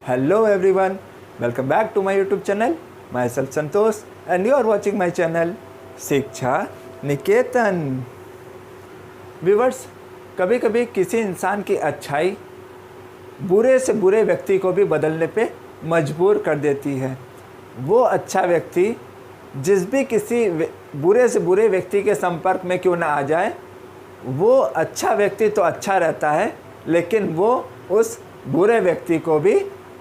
Hello everyone, welcome back to my YouTube channel. Myself Santosh and you are watching my channel शिक्षा निकेतन। Viewers, कभी कभी किसी इंसान की अच्छाई बुरे से बुरे व्यक्ति को भी बदलने पे मजबूर कर देती है। वो अच्छा व्यक्ति जिस भी किसी बुरे से बुरे व्यक्ति के संपर्क में क्यों ना आ जाए, वो अच्छा व्यक्ति तो अच्छा रहता है, लेकिन वो उस बुरे व्यक्ति को भी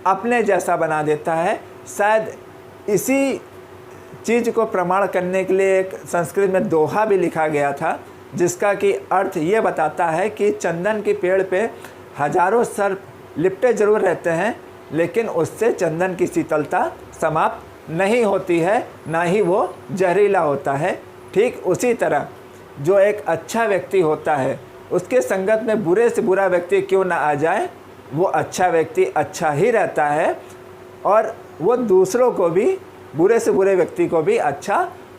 अपने जैसा बना देता है। शायद इसी चीज़ को प्रमाण करने के लिए एक संस्कृत में दोहा भी लिखा गया था, जिसका कि अर्थ ये बताता है कि चंदन के पेड़ पे हजारों सर्प लिपटे जरूर रहते हैं, लेकिन उससे चंदन की शीतलता समाप्त नहीं होती है, ना ही वो जहरीला होता है। ठीक उसी तरह जो एक अच्छा व्यक्ति होता है, उसके संगत में बुरे से बुरा व्यक्ति क्यों ना आ जाए, वो अच्छा व्यक्ति अच्छा ही रहता है और वो दूसरों को भी, बुरे से बुरे व्यक्ति को भी अच्छा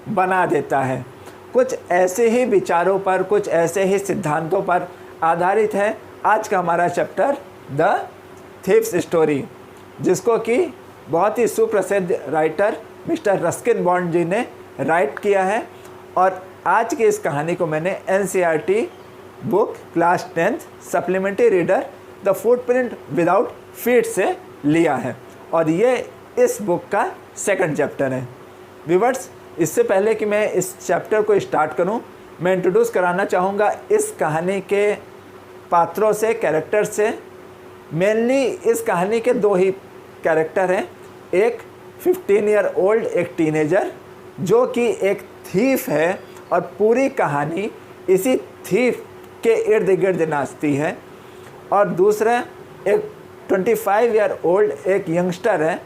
बना देता है। कुछ ऐसे ही विचारों पर, कुछ ऐसे ही सिद्धांतों पर आधारित है आज का हमारा चैप्टर द थीव्स स्टोरी, जिसको कि बहुत ही सुप्रसिद्ध राइटर मिस्टर रस्किन बॉन्ड जी ने राइट किया है। और आज की इस कहानी को मैंने NCERT book class 10th supplementary reader the footprint without feet से लिया है और ये इस बुक का सेकंड चैप्टर है। व्यूअर्स, इससे पहले कि मैं इस चैप्टर को स्टार्ट करूं, मैं इंट्रोड्यूस कराना चाहूँगा इस कहानी के पात्रों से, कैरेक्टर से। मेनली इस कहानी के दो ही कैरेक्टर हैं, एक 15 ईयर ओल्ड, एक टीनेजर जो कि एक थीफ है और पूरी कहानी इसी थीफ के इर्द गिर्द नाचती है, और दूसरा एक 25 ईयर ओल्ड एक यंगस्टर है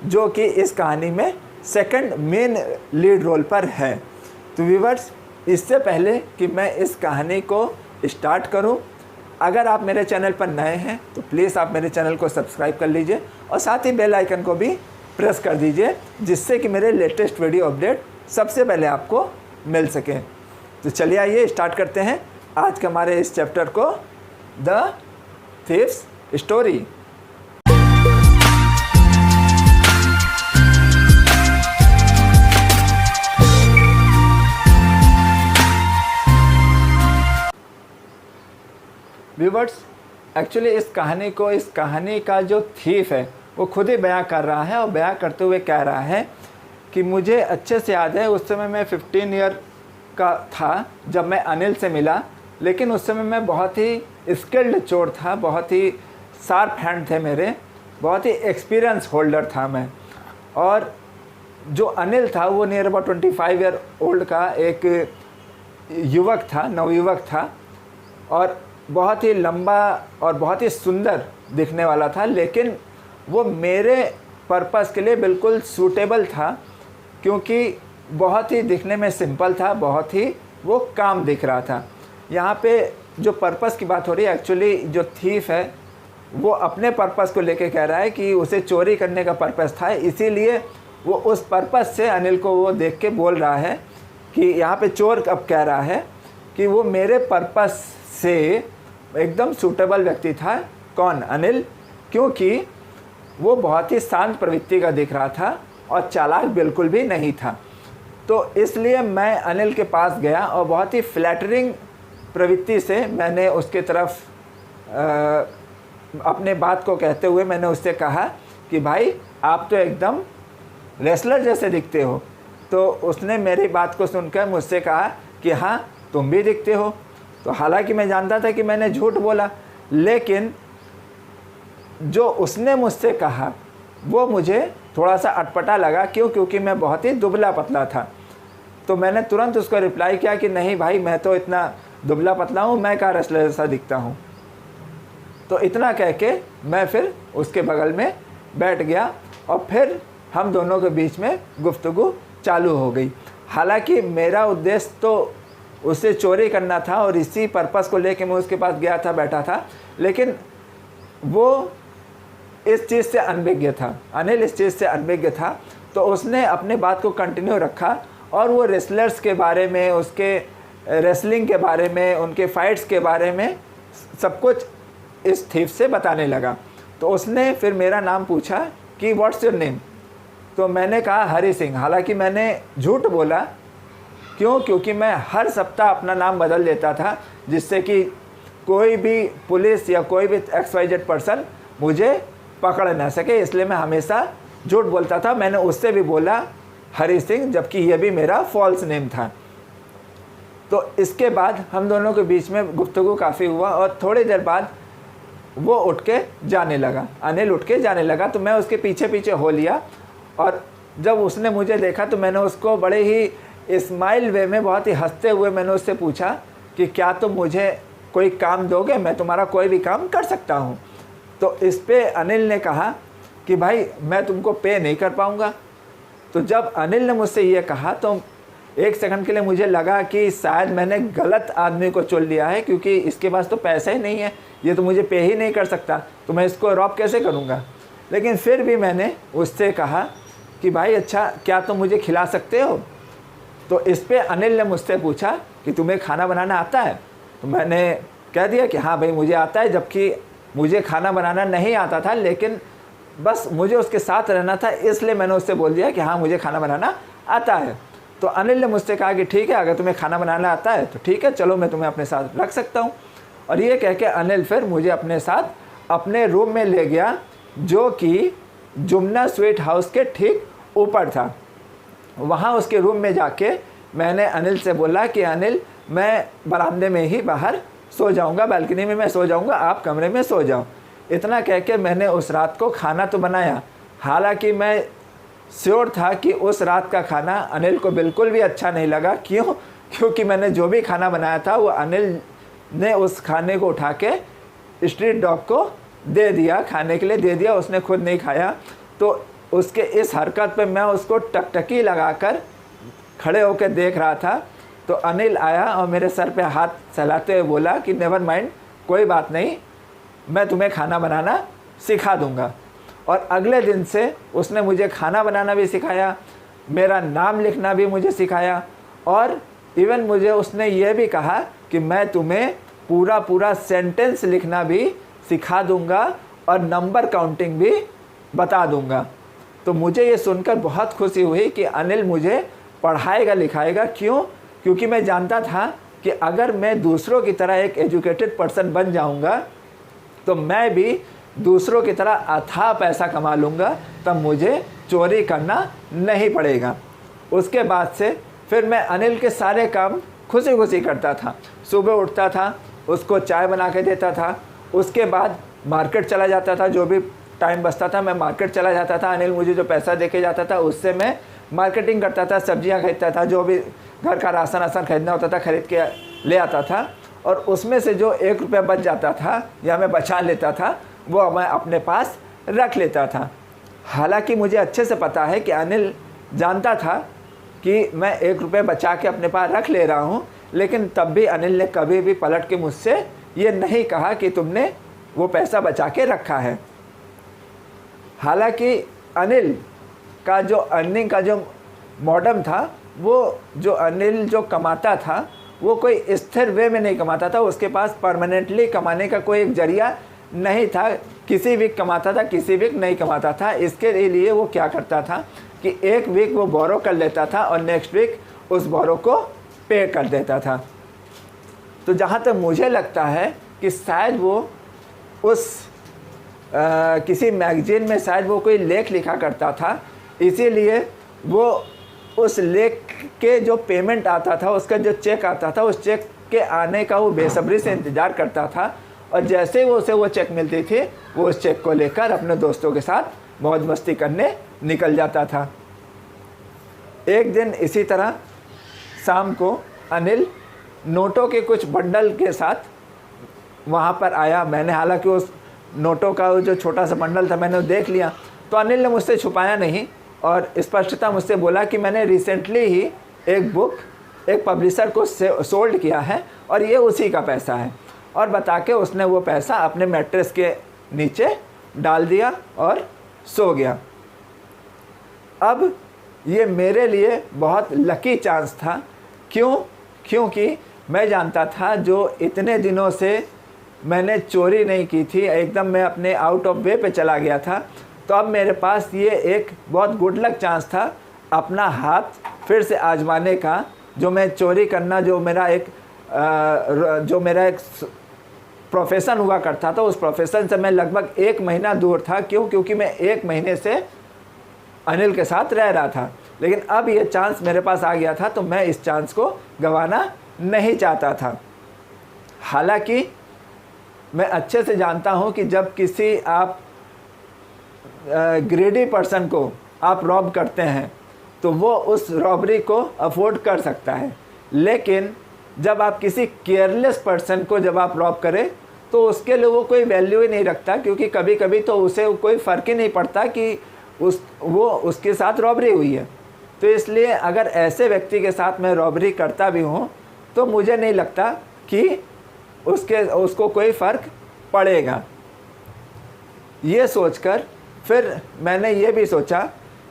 जो कि इस कहानी में सेकंड मेन लीड रोल पर है। तो व्यूअर्स, इससे पहले कि मैं इस कहानी को स्टार्ट करूं, अगर आप मेरे चैनल पर नए हैं तो प्लीज़ आप मेरे चैनल को सब्सक्राइब कर लीजिए और साथ ही बेल आइकन को भी प्रेस कर दीजिए, जिससे कि मेरे लेटेस्ट वीडियो अपडेट सबसे पहले आपको मिल सके। तो चलिए आइए स्टार्ट करते हैं आज के हमारे इस चैप्टर को, the thieves story. Viewers, actually इस कहानी का जो थीफ है वो खुद ही बयां कर रहा है, और बयां करते हुए कह रहा है कि मुझे अच्छे से याद है, उस समय मैं 15 ईयर का था जब मैं अनिल से मिला, लेकिन उस समय मैं बहुत ही स्किल्ड चोर था, बहुत ही शार्प हैंड थे मेरे, बहुत ही एक्सपीरियंस होल्डर था मैं। और जो अनिल था वो नियर अबाउट 25 ईयर ओल्ड का एक युवक था, नवयुवक था, और बहुत ही लंबा और बहुत ही सुंदर दिखने वाला था, लेकिन वो मेरे पर्पस के लिए बिल्कुल सूटेबल था, क्योंकि बहुत ही दिखने में सिंपल था, बहुत ही वो काम दिख रहा था। यहाँ पे जो पर्पस की बात हो रही है, एक्चुअली जो थीफ है वो अपने पर्पस को लेके कह रहा है कि उसे चोरी करने का पर्पस था, इसीलिए वो उस पर्पस से अनिल को वो देख के बोल रहा है कि यहाँ पे चोर अब कह रहा है कि वो मेरे पर्पस से एकदम सूटेबल व्यक्ति था। कौन? अनिल, क्योंकि वो बहुत ही शांत प्रवृत्ति का दिख रहा था और चालाक बिल्कुल भी नहीं था। तो इसलिए मैं अनिल के पास गया और बहुत ही फ्लैटरिंग प्रवृत्ति से मैंने उसके तरफ अपने बात को कहते हुए मैंने उससे कहा कि भाई आप तो एकदम रेसलर जैसे दिखते हो। तो उसने मेरी बात को सुनकर मुझसे कहा कि हाँ तुम भी दिखते हो। तो हालांकि मैं जानता था कि मैंने झूठ बोला, लेकिन जो उसने मुझसे कहा वो मुझे थोड़ा सा अटपटा लगा। क्यों? क्योंकि मैं बहुत ही दुबला पतला था। तो मैंने तुरंत उसको रिप्लाई किया कि नहीं भाई, मैं तो इतना दुबला पतला हूँ, मैं क्या रेसलर जैसा दिखता हूँ। तो इतना कह के मैं फिर उसके बगल में बैठ गया और फिर हम दोनों के बीच में गुफ्तगू चालू हो गई। हालांकि मेरा उद्देश्य तो उससे चोरी करना था और इसी पर्पस को लेके मैं उसके पास गया था, बैठा था, लेकिन वो इस चीज़ से अनभिज्ञ था, अनिल इस चीज़ से अनभिज्ञ था। तो उसने अपने बात को कंटिन्यू रखा और वो रेसलर्स के बारे में, उसके रेसलिंग के बारे में, उनके फाइट्स के बारे में सब कुछ इस थीफ से बताने लगा। तो उसने फिर मेरा नाम पूछा कि व्हाट्स योर नेम। तो मैंने कहा हरी सिंह। हालांकि मैंने झूठ बोला। क्यों? क्योंकि मैं हर सप्ताह अपना नाम बदल देता था, जिससे कि कोई भी पुलिस या कोई भी XYZ पर्सन मुझे पकड़ ना सके, इसलिए मैं हमेशा झूठ बोलता था। मैंने उससे भी बोला हरी सिंह, जबकि यह भी मेरा फॉल्स नेम था। तो इसके बाद हम दोनों के बीच में गुफ्तगू काफ़ी हुआ और थोड़ी देर बाद वो उठ के जाने लगा, अनिल उठ के जाने लगा। तो मैं उसके पीछे पीछे हो लिया और जब उसने मुझे देखा तो मैंने उसको बड़े ही स्माइल वे में, बहुत ही हंसते हुए मैंने उससे पूछा कि क्या तुम मुझे कोई काम दोगे? मैं तुम्हारा कोई भी काम कर सकता हूँ। तो इस पे अनिल ने कहा कि भाई मैं तुमको पे नहीं कर पाऊँगा। तो जब अनिल ने मुझसे ये कहा तो एक सेकंड के लिए मुझे लगा कि शायद मैंने गलत आदमी को चुन लिया है, क्योंकि इसके पास तो पैसा ही नहीं है, ये तो मुझे पे ही नहीं कर सकता, तो मैं इसको रॉब कैसे करूँगा। लेकिन फिर भी मैंने उससे कहा कि भाई अच्छा क्या तुम मुझे खिला सकते हो? तो इस पे अनिल ने मुझसे पूछा कि तुम्हें खाना बनाना आता है? तो मैंने कह दिया कि हाँ भाई मुझे आता है, जबकि मुझे खाना बनाना नहीं आता था, लेकिन बस मुझे उसके साथ रहना था, इसलिए मैंने उससे बोल दिया कि हाँ मुझे खाना बनाना आता है। तो अनिल ने मुझसे कहा कि ठीक है, अगर तुम्हें खाना बनाना आता है तो ठीक है, चलो मैं तुम्हें अपने साथ रख सकता हूँ। और ये कह के अनिल फिर मुझे अपने साथ अपने रूम में ले गया, जो कि जुमना स्वीट हाउस के ठीक ऊपर था। वहाँ उसके रूम में जाके मैंने अनिल से बोला कि अनिल मैं बरामदे में ही बाहर सो जाऊँगा, बालकनी में मैं सो जाऊँगा, आप कमरे में सो जाओ। इतना कह के मैंने उस रात को खाना तो बनाया। हालांकि मैं श्योर था कि उस रात का खाना अनिल को बिल्कुल भी अच्छा नहीं लगा। क्यों? क्योंकि मैंने जो भी खाना बनाया था वो अनिल ने उस खाने को उठा के स्ट्रीट डॉग को दे दिया, खाने के लिए दे दिया, उसने खुद नहीं खाया। तो उसके इस हरकत पे मैं उसको टकटकी लगाकर खड़े होकर देख रहा था। तो अनिल आया और मेरे सर पे हाथ सहलाते हुए बोला कि नेवर माइंड, कोई बात नहीं, मैं तुम्हें खाना बनाना सिखा दूंगा। और अगले दिन से उसने मुझे खाना बनाना भी सिखाया, मेरा नाम लिखना भी मुझे सिखाया, और इवन मुझे उसने ये भी कहा कि मैं तुम्हें पूरा पूरा सेंटेंस लिखना भी सिखा दूंगा और नंबर काउंटिंग भी बता दूंगा। तो मुझे ये सुनकर बहुत खुशी हुई कि अनिल मुझे पढ़ाएगा लिखाएगा। क्यों? क्योंकि मैं जानता था कि अगर मैं दूसरों की तरह एक एजुकेटेड पर्सन बन जाऊंगा तो मैं भी दूसरों की तरह अथाह पैसा कमा लूँगा, तब मुझे चोरी करना नहीं पड़ेगा। उसके बाद से फिर मैं अनिल के सारे काम खुशी खुशी करता था। सुबह उठता था, उसको चाय बना के देता था, उसके बाद मार्केट चला जाता था, जो भी टाइम बचता था मैं मार्केट चला जाता था। अनिल मुझे जो पैसा दे के जाता था उससे मैं मार्केटिंग करता था, सब्जियां खरीदता था, जो भी घर का राशन खरीदना होता था खरीद के ले आता था। और उसमें से जो 1 रुपया बच जाता था या मैं बचा लेता था वो मैं अपने पास रख लेता था। हालांकि मुझे अच्छे से पता है कि अनिल जानता था कि मैं 1 रुपया बचा के अपने पास रख ले रहा हूँ, लेकिन तब भी अनिल ने कभी भी पलट के मुझसे ये नहीं कहा कि तुमने वो पैसा बचा के रखा है। हालांकि अनिल का जो अर्निंग का जो मॉडर्न था, वो जो अनिल जो कमाता था वो कोई स्थिर वे में नहीं कमाता था। उसके पास परमानेंटली कमाने का कोई एक जरिया नहीं था। किसी वीक कमाता था, किसी वीक नहीं कमाता था। इसके लिए वो क्या करता था कि एक वीक वो बोरो कर लेता था और नेक्स्ट वीक उस बोरो को पे कर देता था। तो जहाँ तक मुझे लगता है कि शायद वो उस किसी मैगजीन में शायद वो कोई लेख लिखा करता था, इसीलिए वो उस लेख के जो पेमेंट आता था, उसका जो चेक आता था, उस चेक के आने का वो बेसब्री से इंतज़ार करता था। और जैसे ही वो उसे वो चेक मिलती थी वो उस चेक को लेकर अपने दोस्तों के साथ मौज मस्ती करने निकल जाता था। एक दिन इसी तरह शाम को अनिल नोटों के कुछ बंडल के साथ वहाँ पर आया। मैंने हालांकि उस नोटों का जो छोटा सा बंडल था मैंने देख लिया, तो अनिल ने मुझसे छुपाया नहीं और स्पष्टता मुझसे बोला कि मैंने रिसेंटली ही एक बुक एक पब्लिशर को सोल्ड किया है और ये उसी का पैसा है। और बता के उसने वो पैसा अपने मैट्रेस के नीचे डाल दिया और सो गया। अब ये मेरे लिए बहुत लकी चांस था। क्यों? क्योंकि मैं जानता था जो इतने दिनों से मैंने चोरी नहीं की थी, एकदम मैं अपने आउट ऑफ वे पे चला गया था। तो अब मेरे पास ये एक बहुत गुड लक चांस था अपना हाथ फिर से आजमाने का। जो मैं चोरी करना जो मेरा एक प्रोफेशन हुआ करता था, उस प्रोफेशन से मैं लगभग 1 महीना दूर था। क्यों? क्योंकि मैं 1 महीने से अनिल के साथ रह रहा था। लेकिन अब ये चांस मेरे पास आ गया था, तो मैं इस चांस को गंवाना नहीं चाहता था। हालांकि मैं अच्छे से जानता हूँ कि जब किसी आप ग्रेडी पर्सन को आप रॉब करते हैं तो वो उस रॉबरी को अफोर्ड कर सकता है। लेकिन जब आप किसी केयरलेस पर्सन को जब आप रॉब करें तो उसके लिए वो कोई वैल्यू ही नहीं रखता, क्योंकि कभी कभी तो उसे कोई फ़र्क ही नहीं पड़ता कि उसके साथ रॉबरी हुई है। तो इसलिए अगर ऐसे व्यक्ति के साथ मैं रॉबरी करता भी हूँ तो मुझे नहीं लगता कि उसको कोई फ़र्क पड़ेगा। ये सोचकर फिर मैंने ये भी सोचा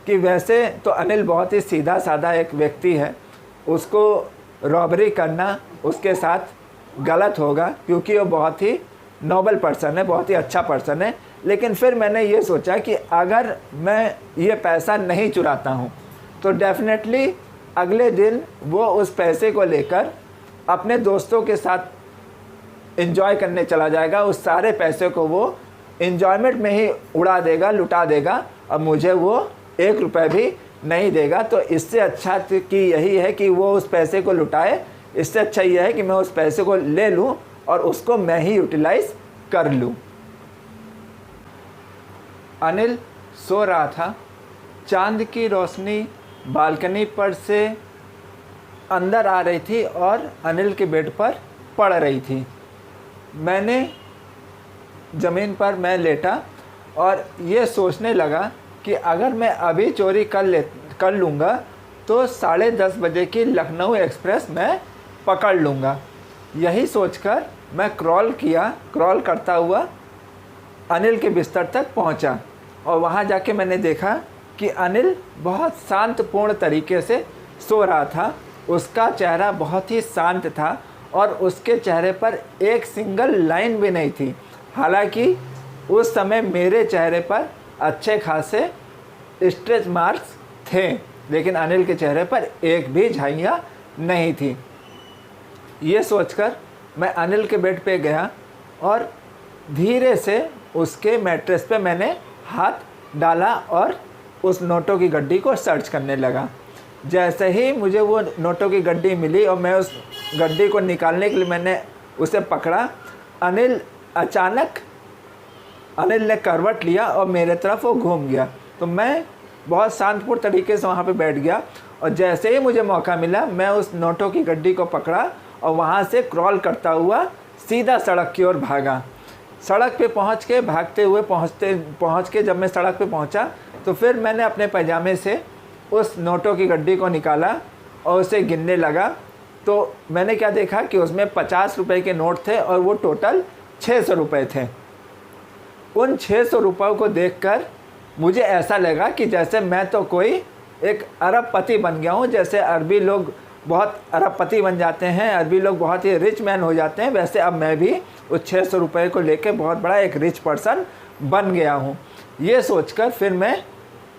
कि वैसे तो अनिल बहुत ही सीधा साधा एक व्यक्ति है, उसको रॉबरी करना उसके साथ गलत होगा, क्योंकि वो बहुत ही नोबल पर्सन है, बहुत ही अच्छा पर्सन है। लेकिन फिर मैंने ये सोचा कि अगर मैं ये पैसा नहीं चुराता हूँ तो डेफिनेटली अगले दिन वो उस पैसे को लेकर अपने दोस्तों के साथ एंजॉय करने चला जाएगा। उस सारे पैसे को वो एंजॉयमेंट में ही उड़ा देगा, लुटा देगा, और मुझे वो 1 रुपये भी नहीं देगा। तो इससे अच्छा कि यही है कि वो उस पैसे को लुटाए, इससे अच्छा यह है कि मैं उस पैसे को ले लूँ और उसको मैं ही यूटिलाइज कर लूँ। अनिल सो रहा था। चांद की रोशनी बालकनी पर से अंदर आ रही थी और अनिल के बेड पर पड़ रही थी। मैंने ज़मीन पर मैं लेटा और ये सोचने लगा कि अगर मैं अभी चोरी कर लूँगा तो 10:30 बजे की लखनऊ एक्सप्रेस मैं पकड़ लूँगा। यही सोचकर मैं क्रॉल करता हुआ अनिल के बिस्तर तक पहुँचा, और वहाँ जाके मैंने देखा कि अनिल बहुत शांतपूर्ण तरीके से सो रहा था। उसका चेहरा बहुत ही शांत था और उसके चेहरे पर एक सिंगल लाइन भी नहीं थी। हालांकि उस समय मेरे चेहरे पर अच्छे खासे स्ट्रेच मार्क्स थे, लेकिन अनिल के चेहरे पर एक भी झाइयाँ नहीं थी। ये सोचकर मैं अनिल के बेड पे गया और धीरे से उसके मैट्रेस पे मैंने हाथ डाला और उस नोटों की गड्डी को सर्च करने लगा। जैसे ही मुझे वो नोटों की गड्डी मिली और मैं उस गड्डी को निकालने के लिए मैंने उसे पकड़ा, अनिल ने करवट लिया और मेरे तरफ वो घूम गया। तो मैं बहुत शांतपूर्ण तरीके से वहाँ पे बैठ गया, और जैसे ही मुझे मौका मिला मैं उस नोटों की गड्डी को पकड़ा और वहाँ से क्रॉल करता हुआ सीधा सड़क की ओर भागा। सड़क पे पहुँच के जब मैं सड़क पे पहुँचा तो फिर मैंने अपने पैजामे से उस नोटों की गड्डी को निकाला और उसे गिनने लगा। तो मैंने क्या देखा कि उसमें 50 रुपये के नोट थे और वो टोटल 600 रुपये थे। उन 600 रुपयों को देखकर मुझे ऐसा लगा कि जैसे मैं तो कोई एक अरबपति बन गया हूँ। जैसे अरबी लोग बहुत अरबपति बन जाते हैं, अरबी लोग बहुत ही रिच मैन हो जाते हैं, वैसे अब मैं भी उस 600 रुपये को लेकर बहुत बड़ा एक रिच पर्सन बन गया हूँ। ये सोचकर फिर मैं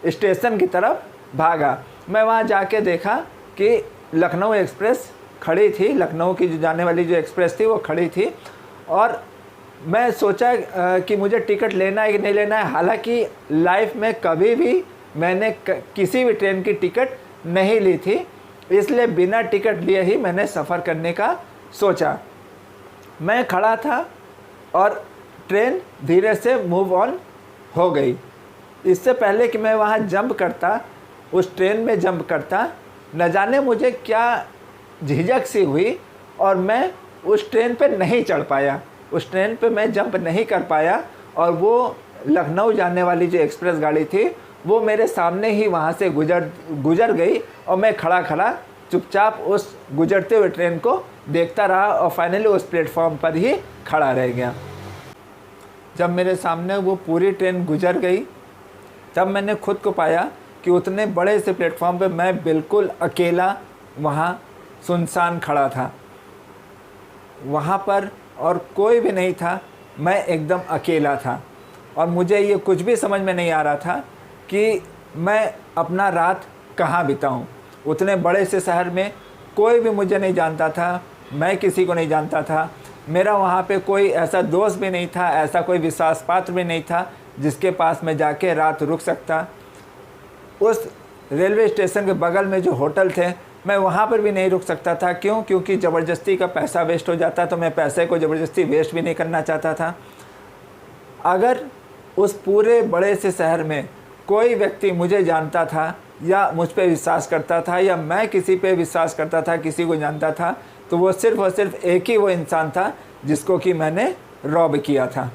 स्टेशन की तरफ भागा। मैं वहाँ जाके देखा कि लखनऊ एक्सप्रेस खड़ी थी, लखनऊ की जो जाने वाली जो एक्सप्रेस थी वो खड़ी थी, और मैं सोचा कि मुझे टिकट लेना है कि नहीं लेना है। हालांकि लाइफ में कभी भी मैंने किसी भी ट्रेन की टिकट नहीं ली थी, इसलिए बिना टिकट लिए ही मैंने सफ़र करने का सोचा। मैं खड़ा था और ट्रेन धीरे से मूव ऑन हो गई। इससे पहले कि मैं वहाँ जंप करता, उस ट्रेन में जंप करता, न जाने मुझे क्या झिझक सी हुई और मैं उस ट्रेन पे नहीं चढ़ पाया। उस ट्रेन पे मैं जंप नहीं कर पाया और वो लखनऊ जाने वाली जो एक्सप्रेस गाड़ी थी वो मेरे सामने ही वहाँ से गुजर गई, और मैं खड़ा चुपचाप उस गुजरते हुए ट्रेन को देखता रहा और फाइनली उस प्लेटफॉर्म पर ही खड़ा रह गया। जब मेरे सामने वो पूरी ट्रेन गुजर गई तब मैंने खुद को पाया कि उतने बड़े से प्लेटफॉर्म पे मैं बिल्कुल अकेला वहाँ सुनसान खड़ा था। वहाँ पर और कोई भी नहीं था, मैं एकदम अकेला था। और मुझे ये कुछ भी समझ में नहीं आ रहा था कि मैं अपना रात कहाँ बिताऊं। उतने बड़े से शहर में कोई भी मुझे नहीं जानता था, मैं किसी को नहीं जानता था। मेरा वहाँ पे कोई ऐसा दोस्त भी नहीं था, ऐसा कोई विश्वास पात्र भी नहीं था जिसके पास मैं जाके रात रुक सकता। उस रेलवे स्टेशन के बगल में जो होटल थे, मैं वहाँ पर भी नहीं रुक सकता था। क्यों? क्योंकि ज़बरदस्ती का पैसा वेस्ट हो जाता, तो मैं पैसे को ज़बरदस्ती वेस्ट भी नहीं करना चाहता था। अगर उस पूरे बड़े से शहर में कोई व्यक्ति मुझे जानता था या मुझ पे विश्वास करता था या मैं किसी पे विश्वास करता था, किसी को जानता था, तो वो सिर्फ़ और सिर्फ एक ही वो इंसान था जिसको कि मैंने रॉब किया था।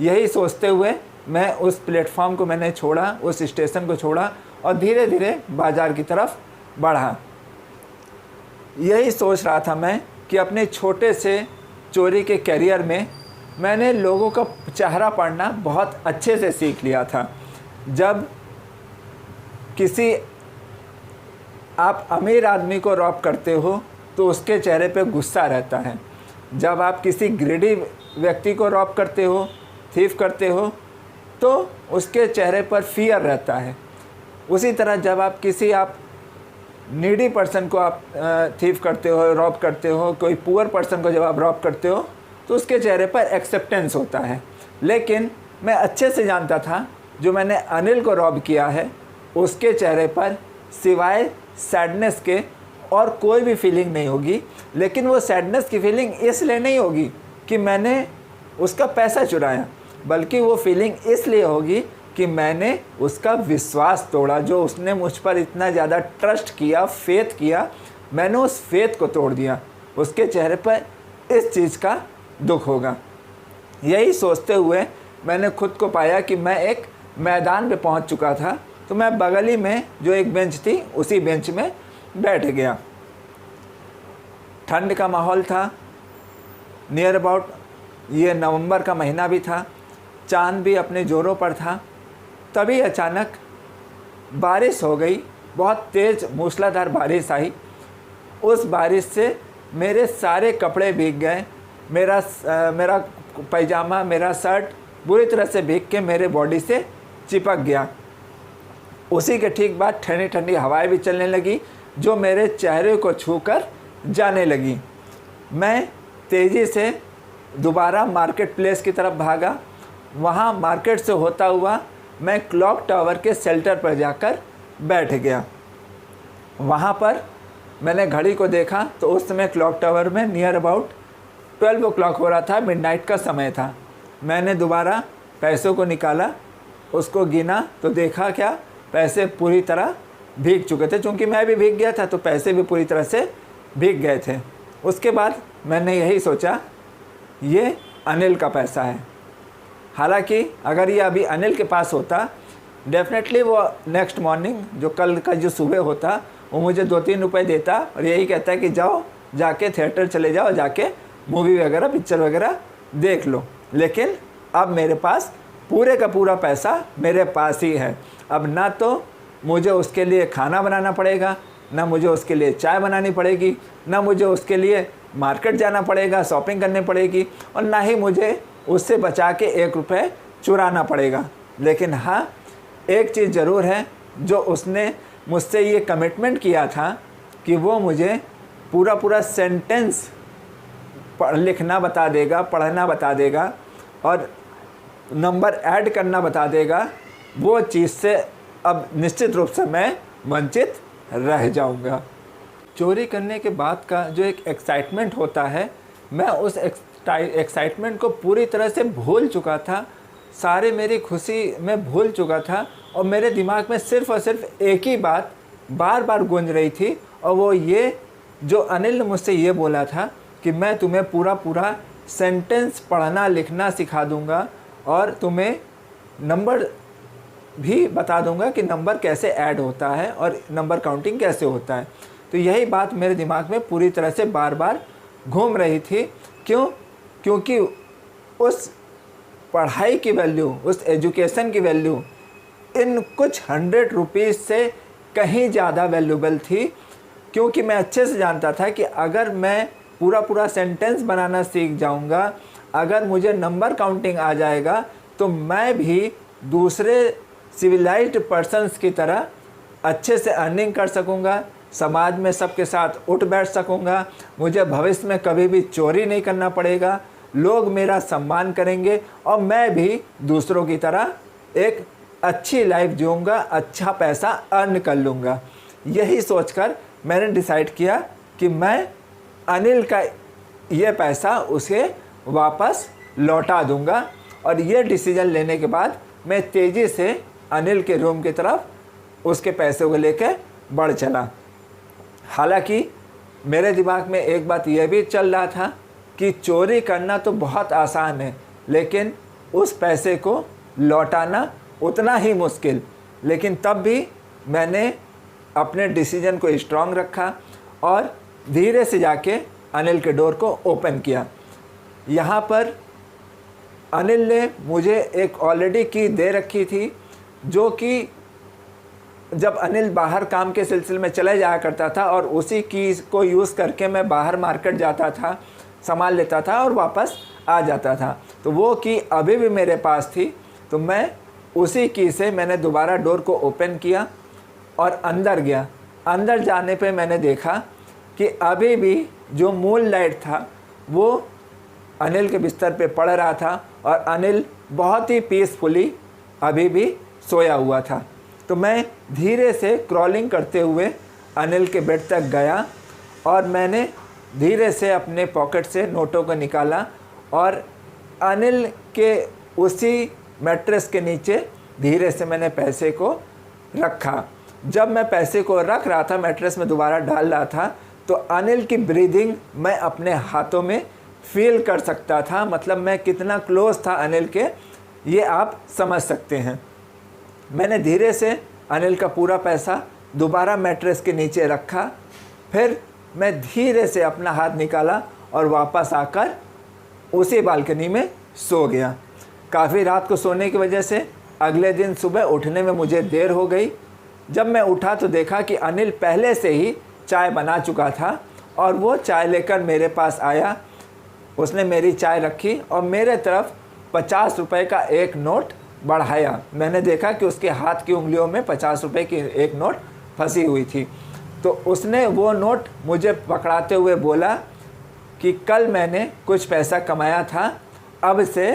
यही सोचते हुए मैं उस प्लेटफॉर्म को मैंने छोड़ा, उस स्टेशन को छोड़ा और धीरे धीरे बाज़ार की तरफ बढ़ा। यही सोच रहा था मैं कि अपने छोटे से चोरी के करियर में मैंने लोगों का चेहरा पढ़ना बहुत अच्छे से सीख लिया था। जब किसी आप अमीर आदमी को रॉब करते हो तो उसके चेहरे पे गुस्सा रहता है। जब आप किसी ग्रीडी व्यक्ति को रॉब करते हो, थीफ करते हो, तो उसके चेहरे पर फियर रहता है। उसी तरह जब आप किसी नीडी पर्सन को आप थीफ करते हो, रॉब करते हो, कोई पुअर पर्सन को जब आप रॉब करते हो तो उसके चेहरे पर एक्सेप्टेंस होता है। लेकिन मैं अच्छे से जानता था जो मैंने अनिल को रॉब किया है उसके चेहरे पर सिवाय सैडनेस के और कोई भी फीलिंग नहीं होगी। लेकिन वो सैडनेस की फीलिंग इसलिए नहीं होगी कि मैंने उसका पैसा चुराया, बल्कि वो फीलिंग इसलिए होगी कि मैंने उसका विश्वास तोड़ा। जो उसने मुझ पर इतना ज़्यादा ट्रस्ट किया, फेथ किया, मैंने उस फेथ को तोड़ दिया। उसके चेहरे पर इस चीज़ का दुख होगा। यही सोचते हुए मैंने खुद को पाया कि मैं एक मैदान पे पहुंच चुका था। तो मैं बगल ही में जो एक बेंच थी उसी बेंच में बैठ गया। ठंड का माहौल था, नियर अबाउट ये नवंबर का महीना भी था, चांद भी अपने ज़ोरों पर था। तभी अचानक बारिश हो गई, बहुत तेज़ मूसलाधार बारिश आई। उस बारिश से मेरे सारे कपड़े भीग गए। मेरा पैजामा, मेरा शर्ट बुरी तरह से भीग के मेरे बॉडी से चिपक गया। उसी के ठीक बाद ठंडी ठंडी हवाएं भी चलने लगी जो मेरे चेहरे को छूकर जाने लगी। मैं तेज़ी से दोबारा मार्केट प्लेस की तरफ भागा। वहाँ मार्केट से होता हुआ मैं क्लॉक टावर के शेल्टर पर जाकर बैठ गया। वहाँ पर मैंने घड़ी को देखा तो उस समय क्लॉक टावर में नियर अबाउट 12 o'clock हो रहा था, मिडनाइट का समय था। मैंने दोबारा पैसों को निकाला, उसको गिना तो देखा क्या, पैसे पूरी तरह भीग चुके थे। चूँकि मैं भी भीग गया था तो पैसे भी पूरी तरह से भीग गए थे। उसके बाद मैंने यही सोचा ये अनिल का पैसा है। हालांकि अगर ये अभी अनिल के पास होता, डेफिनेटली वो नेक्स्ट मॉर्निंग जो कल का जो सुबह होता वो मुझे 2-3 रुपए देता और यही कहता है कि जाओ जाके थिएटर चले जाओ, जाके मूवी वगैरह पिक्चर वगैरह देख लो। लेकिन अब मेरे पास पूरे का पूरा पैसा मेरे पास ही है। अब ना तो मुझे उसके लिए खाना बनाना पड़ेगा, ना मुझे उसके लिए चाय बनानी पड़ेगी, ना मुझे उसके लिए मार्केट जाना पड़ेगा, शॉपिंग करनी पड़ेगी, और ना ही मुझे उससे बचा के 1 रुपये चुराना पड़ेगा। लेकिन हाँ, एक चीज़ ज़रूर है, जो उसने मुझसे ये कमिटमेंट किया था कि वो मुझे पूरा सेंटेंस लिखना बता देगा, पढ़ना बता देगा और नंबर ऐड करना बता देगा। वो चीज़ से अब निश्चित रूप से मैं वंचित रह जाऊंगा। चोरी करने के बाद का जो एक एक्साइटमेंट होता है, मैं उस एक्साइटमेंट को पूरी तरह से भूल चुका था। सारे मेरी खुशी मैं भूल चुका था और मेरे दिमाग में सिर्फ़ और सिर्फ एक ही बात बार बार गूंज रही थी, और वो ये जो अनिल ने मुझसे ये बोला था कि मैं तुम्हें पूरा सेंटेंस पढ़ना लिखना सिखा दूंगा और तुम्हें नंबर भी बता दूंगा कि नंबर कैसे ऐड होता है और नंबर काउंटिंग कैसे होता है। तो यही बात मेरे दिमाग में पूरी तरह से बार बार घूम रही थी। क्यों? क्योंकि उस पढ़ाई की वैल्यू, उस एजुकेशन की वैल्यू इन कुछ 100 रुपीज़ से कहीं ज़्यादा वैल्यूबल थी। क्योंकि मैं अच्छे से जानता था कि अगर मैं पूरा पूरा सेंटेंस बनाना सीख जाऊंगा, अगर मुझे नंबर काउंटिंग आ जाएगा तो मैं भी दूसरे सिविलाइज्ड पर्सन्स की तरह अच्छे से अर्निंग कर सकूंगा, समाज में सबके साथ उठ बैठ सकूंगा, मुझे भविष्य में कभी भी चोरी नहीं करना पड़ेगा, लोग मेरा सम्मान करेंगे और मैं भी दूसरों की तरह एक अच्छी लाइफ जीऊँगा, अच्छा पैसा अर्न कर लूँगा। यही सोचकर मैंने डिसाइड किया कि मैं अनिल का ये पैसा उसे वापस लौटा दूँगा। और ये डिसीजन लेने के बाद मैं तेज़ी से अनिल के रूम की तरफ उसके पैसे को लेकर बढ़ चला। हालांकि मेरे दिमाग में एक बात यह भी चल रहा था कि चोरी करना तो बहुत आसान है, लेकिन उस पैसे को लौटाना उतना ही मुश्किल। लेकिन तब भी मैंने अपने डिसीजन को स्ट्रांग रखा और धीरे से जाके अनिल के डोर को ओपन किया। यहाँ पर अनिल ने मुझे एक ऑलरेडी की दे रखी थी, जो कि जब अनिल बाहर काम के सिलसिले में चले जाया करता था और उसी की को यूज़ करके मैं बाहर मार्केट जाता था, सामान लेता था और वापस आ जाता था। तो वो की अभी भी मेरे पास थी। तो मैं उसी की से मैंने दोबारा डोर को ओपन किया और अंदर गया। अंदर जाने पे मैंने देखा कि अभी भी जो मून लाइट था वो अनिल के बिस्तर पे पड़ रहा था और अनिल बहुत ही पीसफुली अभी भी सोया हुआ था। तो मैं धीरे से क्रॉलिंग करते हुए अनिल के बेड तक गया और मैंने धीरे से अपने पॉकेट से नोटों को निकाला और अनिल के उसी मैट्रेस के नीचे धीरे से मैंने पैसे को रखा। जब मैं पैसे को रख रहा था, मैट्रेस में दोबारा डाल रहा था, तो अनिल की ब्रीदिंग मैं अपने हाथों में फील कर सकता था। मतलब मैं कितना क्लोज था अनिल के, ये आप समझ सकते हैं। मैंने धीरे से अनिल का पूरा पैसा दोबारा मैट्रेस के नीचे रखा। फिर मैं धीरे से अपना हाथ निकाला और वापस आकर उसी बालकनी में सो गया। काफ़ी रात को सोने की वजह से अगले दिन सुबह उठने में मुझे देर हो गई। जब मैं उठा तो देखा कि अनिल पहले से ही चाय बना चुका था और वो चाय लेकर मेरे पास आया। उसने मेरी चाय रखी और मेरे तरफ 50 रुपए का एक नोट बढ़ाया। मैंने देखा कि उसके हाथ की उंगलियों में 50 रुपए की एक नोट फंसी हुई थी। तो उसने वो नोट मुझे पकड़ाते हुए बोला कि कल मैंने कुछ पैसा कमाया था, अब से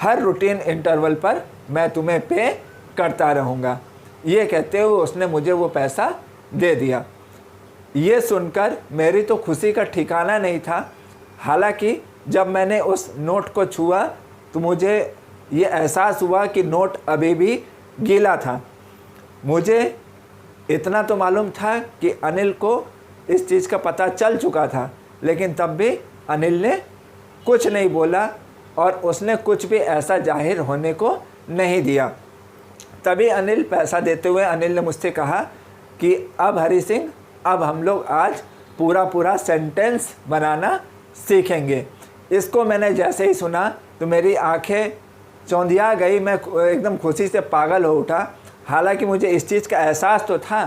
हर रूटीन इंटरवल पर मैं तुम्हें पे करता रहूँगा। ये कहते हुए उसने मुझे वो पैसा दे दिया। ये सुनकर मेरी तो खुशी का ठिकाना नहीं था। हालांकि जब मैंने उस नोट को छुआ तो मुझे ये एहसास हुआ कि नोट अभी भी गीला था। मुझे इतना तो मालूम था कि अनिल को इस चीज़ का पता चल चुका था, लेकिन तब भी अनिल ने कुछ नहीं बोला और उसने कुछ भी ऐसा जाहिर होने को नहीं दिया। तभी अनिल पैसा देते हुए अनिल ने मुझसे कहा कि अब हरी सिंह, अब हम लोग आज पूरा सेंटेंस बनाना सीखेंगे। इसको मैंने जैसे ही सुना तो मेरी आंखें चौंधिया गई। मैं एकदम खुशी से पागल हो उठा। हालांकि मुझे इस चीज़ का एहसास तो था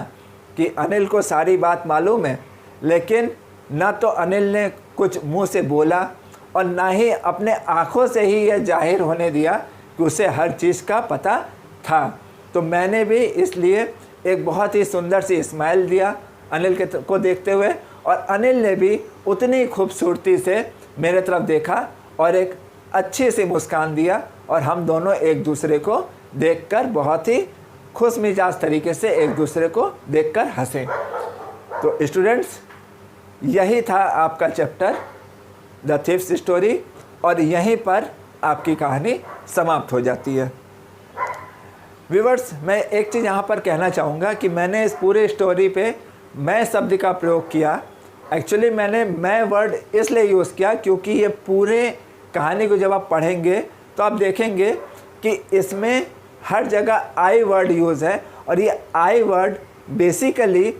कि अनिल को सारी बात मालूम है, लेकिन ना तो अनिल ने कुछ मुंह से बोला और ना ही अपने आँखों से ही यह जाहिर होने दिया कि उसे हर चीज़ का पता था। तो मैंने भी इसलिए एक बहुत ही सुंदर सी स्माइल दिया अनिल को देखते हुए और अनिल ने भी उतनी खूबसूरती से मेरे तरफ देखा और एक अच्छी सी मुस्कान दिया और हम दोनों एक दूसरे को देखकर बहुत ही खुश मिजाज तरीके से एक दूसरे को देखकर हंसे। तो स्टूडेंट्स, यही था आपका चैप्टर द थीफ्स स्टोरी और यहीं पर आपकी कहानी समाप्त हो जाती है। व्यूअर्स, मैं एक चीज़ यहाँ पर कहना चाहूँगा कि मैंने इस पूरे स्टोरी पे मैं शब्द का प्रयोग किया। एक्चुअली मैंने मैं वर्ड इसलिए यूज़ किया क्योंकि ये पूरे कहानी को जब आप पढ़ेंगे तो आप देखेंगे कि इसमें हर जगह आई वर्ड यूज़ है और ये आई वर्ड बेसिकली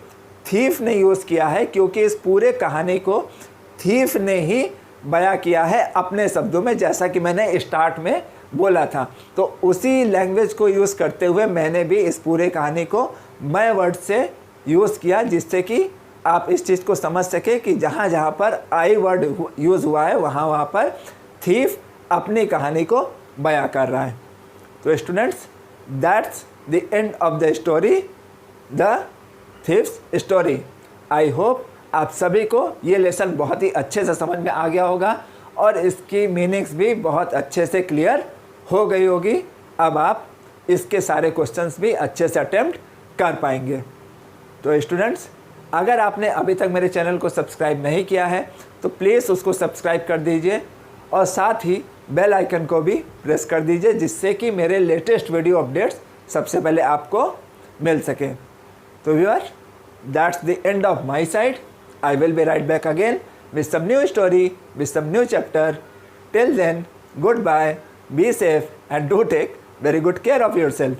थीफ ने यूज़ किया है, क्योंकि इस पूरे कहानी को थीफ ने ही बयां किया है अपने शब्दों में, जैसा कि मैंने स्टार्ट में बोला था। तो उसी लैंग्वेज को यूज़ करते हुए मैंने भी इस पूरे कहानी को मैं वर्ड से यूज़ किया, जिससे कि आप इस चीज़ को समझ सके कि जहाँ जहाँ पर आई वर्ड यूज़ हुआ है वहाँ पर थीफ अपनी कहानी को बयां कर रहा है। तो students, that's the end of the story, the thieves story. I hope आप सभी को ये लेसन बहुत ही अच्छे से समझ में आ गया होगा और इसकी मीनिंग्स भी बहुत अच्छे से क्लियर हो गई होगी। अब आप इसके सारे क्वेश्चंस भी अच्छे से अटेम्प्ट कर पाएंगे। तो स्टूडेंट्स, अगर आपने अभी तक मेरे चैनल को सब्सक्राइब नहीं किया है तो प्लीज़ उसको सब्सक्राइब कर दीजिए और साथ ही बेल आइकन को भी प्रेस कर दीजिए, जिससे कि मेरे लेटेस्ट वीडियो अपडेट्स सबसे पहले आपको मिल सके। तो viewer, that's the end of my side. I will be right back again with some new story, with some new chapter. Till then, goodbye, be safe and do take very good care of yourself.